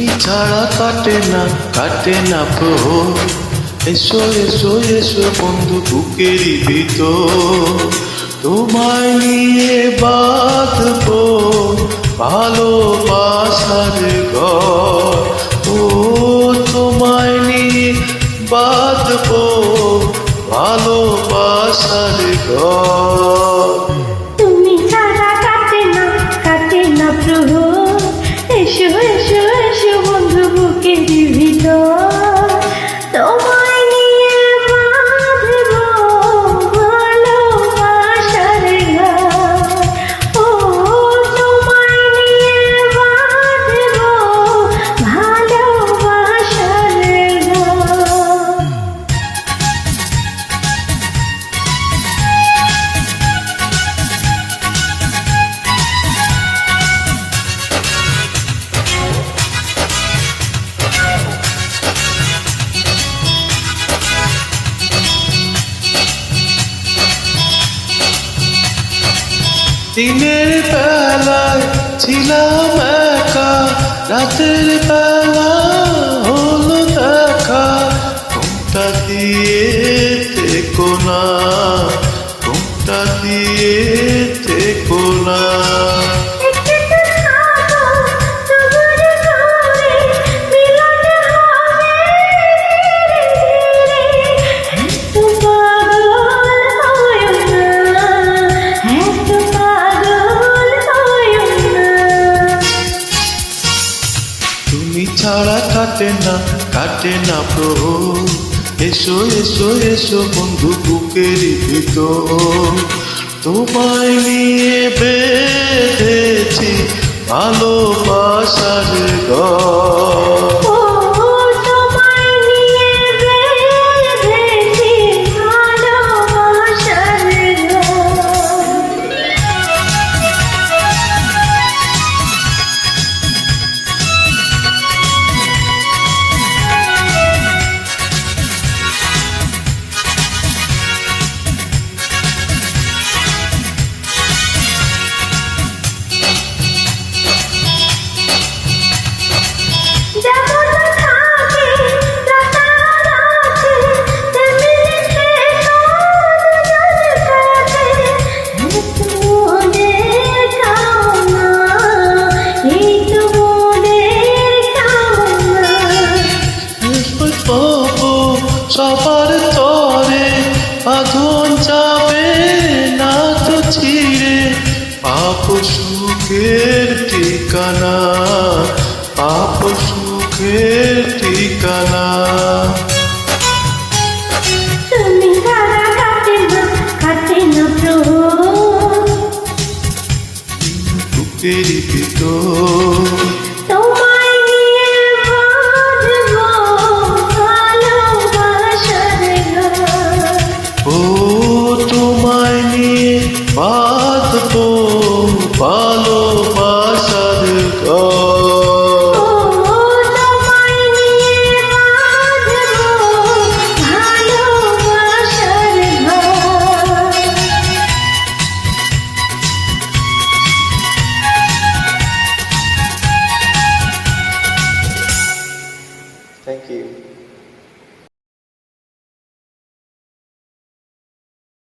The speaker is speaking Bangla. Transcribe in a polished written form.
তুমি ছাড়া কাটে না প্রহর। এসো এসো এসো বন্ধু বুকেরই ভিতর, তোমায় নিয়ে বাঁধবো ভালোবাসার ঘর। ও তোমায় নিয়ে বাঁধবো ভালোবাসার ঘর। তুমি ছাড়া কাটে না প্রহর। এসো এসো এসো বন্ধু বুকের ভিতর, তোমায় নিয়ে বাঁধবো ভালোবাসার ঘর। ও তোমায় নিয়ে বাঁধবো ভালোবাসার ঘর। দিনের বেলায় ছিলাম একা, রাতের বেলা হলো দেখা। ঘুমটা দিয়ে থেকো না, ঘুমটা দিয়ে থেকো না। তুমি ছাড়া কাটে না প্রহর। এসো এসো এসো বন্ধু বুকের ভিতর, তোমায় নিয়ে বেঁধেছি ভালোবাসার ঘর। সবার তরে বাঁধন যাবে না তো ছিঁড়ে, পাপ সুখের ঠিকানা, পাপ সুখের ঠিকানা। তুমি ছাড়া কাটে না প্রহর। বুকের ভিতর তোমায় নিয়ে বাঁধবো ভালোবাসার ঘর। ও তোমায় নিয়ে বাঁধবো ভালোবাসার ঘর। ও তোমায় নিয়ে বাঁধবো ভালোবাসার ঘর। Thank you.